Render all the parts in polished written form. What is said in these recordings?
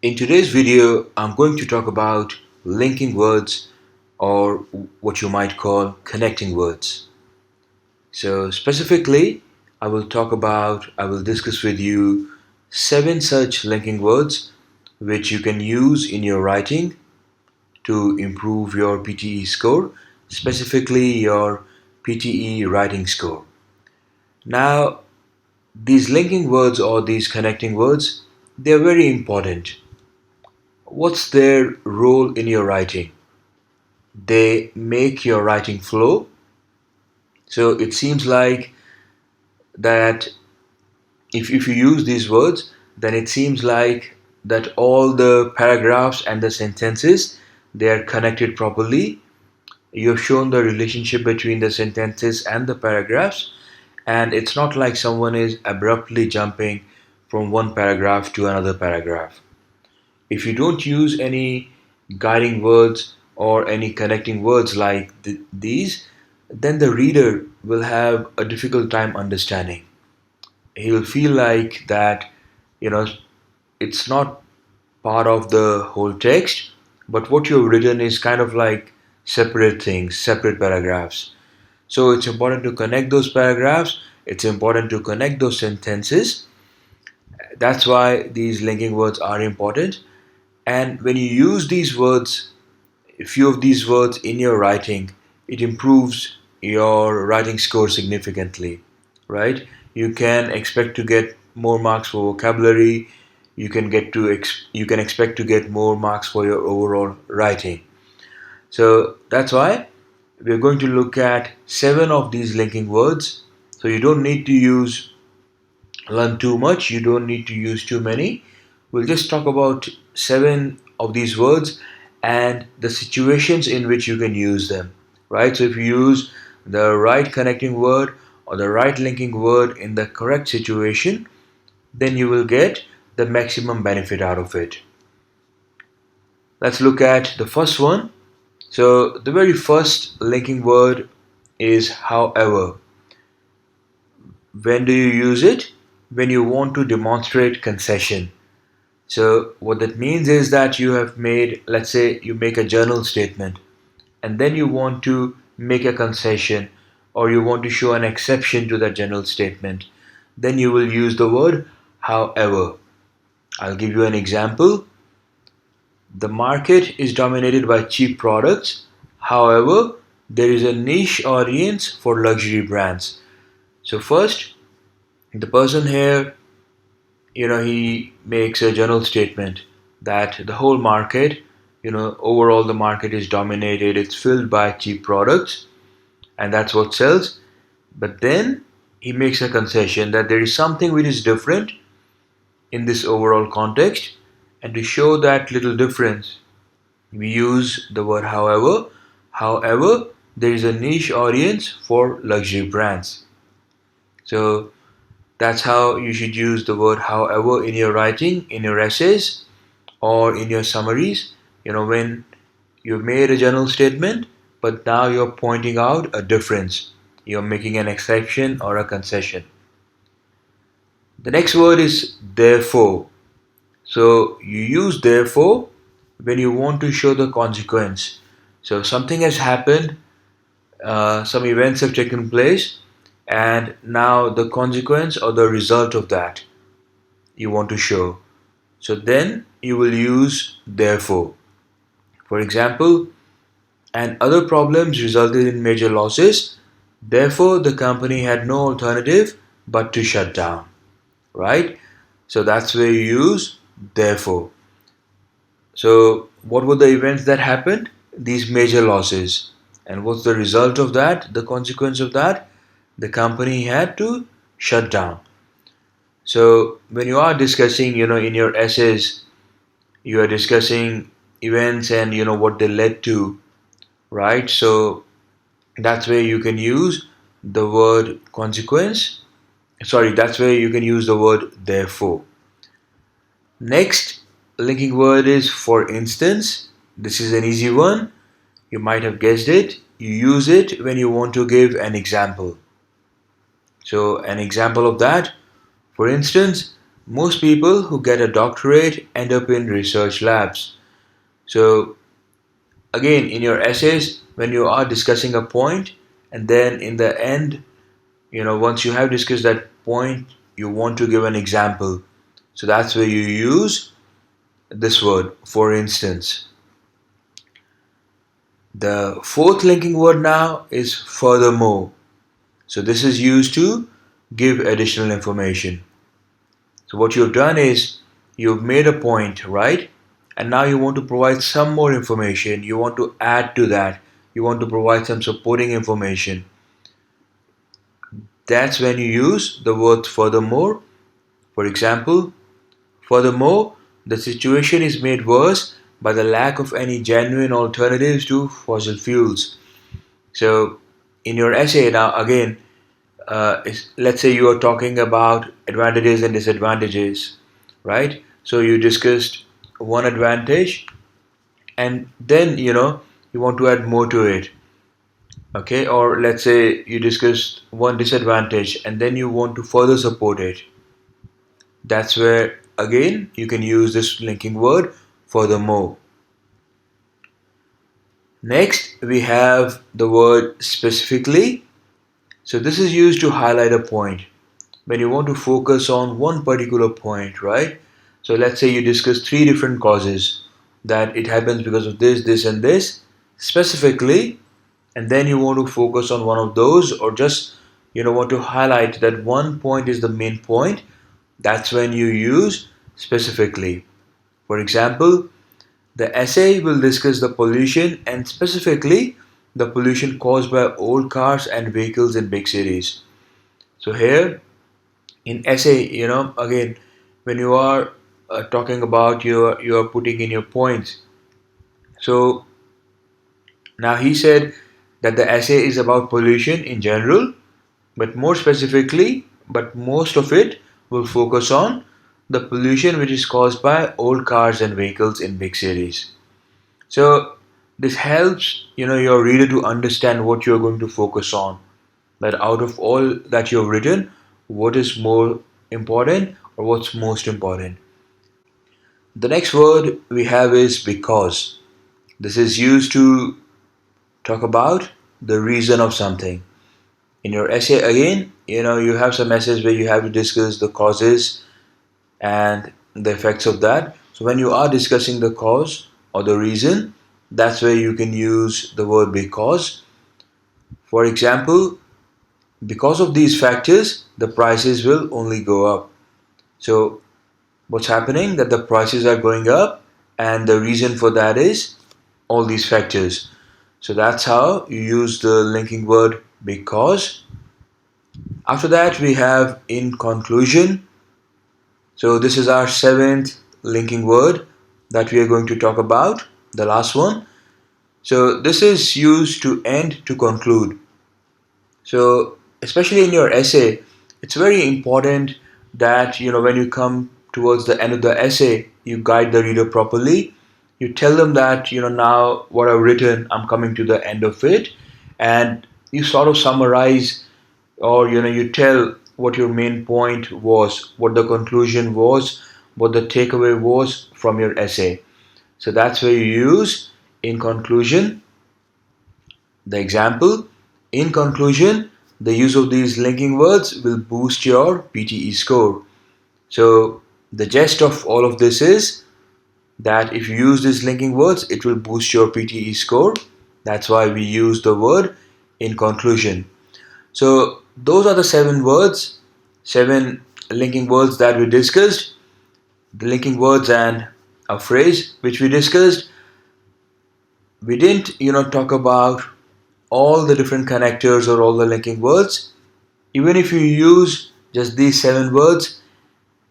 In today's video, I'm going to talk about linking words, or what you might call connecting words. So specifically, I will discuss with you 7 such linking words which you can use in your writing to improve your PTE score, specifically your PTE writing score. Now, these linking words or these connecting words, they're very important. What's their role in your writing? They make your writing flow. So it seems like that if you use these words, then it seems like that all the paragraphs and the sentences, they are connected properly. You have shown the relationship between the sentences and the paragraphs, and it's not like someone is abruptly jumping from one paragraph to another paragraph. If you don't use any guiding words or any connecting words like these, then the reader will have a difficult time understanding. He will feel like that, you know, it's not part of the whole text, but what you've written is kind of like separate things, separate paragraphs. So it's important to connect those paragraphs, it's important to connect those sentences. That's why these linking words are important. And when you use these words, a few of these words in your writing, it improves your writing score significantly, right? You can expect to get more marks for vocabulary. You can expect to get more marks for your overall writing. So that's why we're going to look at 7 of these linking words. So you don't need to learn too much. You don't need to use too many. We'll just talk about 7 of these words and the situations in which you can use them, right? So if you use the right connecting word or the right linking word in the correct situation, then you will get the maximum benefit out of it. Let's look at the first one. So the very first linking word is however. When do you use it? When you want to demonstrate concession. So what that means is that you have made, let's say you make a journal statement, and then you want to make a concession or you want to show an exception to that general statement. Then you will use the word however. I'll give you an example. The market is dominated by cheap products. However, there is a niche audience for luxury brands. So first, the person here, he makes a general statement that the whole market, overall the market is dominated, it's filled by cheap products, and that's what sells. But then he makes a concession that there is something which is different in this overall context, and to show that little difference, we use the word however. However, there is a niche audience for luxury brands. So that's how you should use the word however in your writing, in your essays, or in your summaries. When you've made a general statement, but now you're pointing out a difference. You're making an exception or a concession. The next word is therefore. So you use therefore when you want to show the consequence. So something has happened, some events have taken place, and now the consequence or the result of that you want to show. So then you will use therefore. For example, and other problems resulted in major losses. Therefore, the company had no alternative but to shut down. Right? So that's where you use therefore. So what were the events that happened? These major losses. And what's the result of that? The consequence of that? The company had to shut down. So when you are discussing, in your essays, you are discussing events and what they led to, right? So that's where you can use the word consequence. Sorry, that's where you can use the word therefore. Next linking word is for instance. This is an easy one. You might have guessed it. You use it when you want to give an example. So, an example of that, for instance, most people who get a doctorate end up in research labs. So, again, in your essays, when you are discussing a point, and then in the end, once you have discussed that point, you want to give an example. So, that's where you use this word, for instance. The fourth linking word now is furthermore. So this is used to give additional information. So what you've done is you've made a point, right? And now you want to provide some more information. You want to add to that. You want to provide some supporting information. That's when you use the word furthermore. For example, furthermore, the situation is made worse by the lack of any genuine alternatives to fossil fuels. So in your essay now again, let's say you are talking about advantages and disadvantages, right? So you discussed one advantage, and then you want to add more to it, okay? Or let's say you discussed one disadvantage, and then you want to further support it. That's where again you can use this linking word furthermore. Next, we have the word specifically. So this is used to highlight a point when you want to focus on one particular point, right? So let's say you discuss three different causes that it happens because of this, this, and this specifically, and then you want to focus on one of those, or just want to highlight that one point is the main point. That's when you use specifically. For example, the essay will discuss the pollution and specifically the pollution caused by old cars and vehicles in big cities. So here in essay, again, when you are talking about you are putting in your points. So now he said that the essay is about pollution in general, but more specifically, but most of it will focus on the pollution which is caused by old cars and vehicles in big cities. So this helps your reader to understand what you're going to focus on. That out of all that you've written, what is more important or what's most important. The next word we have is because. This is used to talk about the reason of something. In your essay again, you have some essays where you have to discuss the causes and the effects of that. So when you are discussing the cause or the reason, that's where you can use the word because. For example, because of these factors, the prices will only go up. So what's happening? That the prices are going up, and the reason for that is all these factors. So that's how you use the linking word because. After that, we have in conclusion. So this is our seventh linking word that we are going to talk about, the last one. So this is used to end, to conclude. So especially in your essay, it's very important that when you come towards the end of the essay, you guide the reader properly. You tell them that now what I've written, I'm coming to the end of it, and you sort of summarize, or you tell what your main point was, what the conclusion was, what the takeaway was from your essay. So that's where you use in conclusion. The example, in conclusion, the use of these linking words will boost your PTE score. So the gist of all of this is that if you use these linking words, it will boost your PTE score. That's why we use the word in conclusion. So those are the seven linking words that we discussed. The linking words and a phrase which we discussed. We didn't, talk about all the different connectors or all the linking words. Even if you use just these seven words,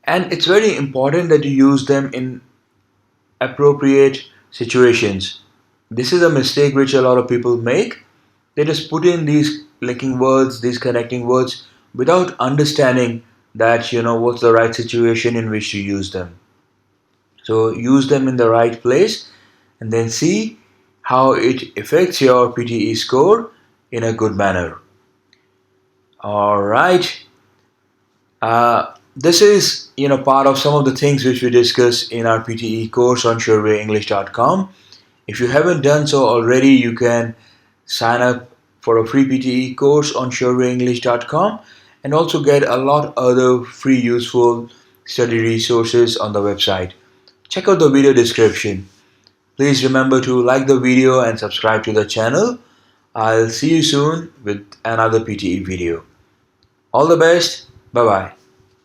and it's very important that you use them in appropriate situations. This is a mistake which a lot of people make. They just put in these linking words, these connecting words, without understanding that what's the right situation in which to use them. So use them in the right place and then see how it affects your PTE score in a good manner. All right. This is part of some of the things which we discuss in our PTE course on surveyenglish.com. If you haven't done so already, you can sign up for a free PTE course on surveyenglish.com and also get a lot other free useful study resources on the website. Check out the video description. Please remember to like the video and subscribe to the channel. I'll see you soon with another PTE video. All the best. Bye bye.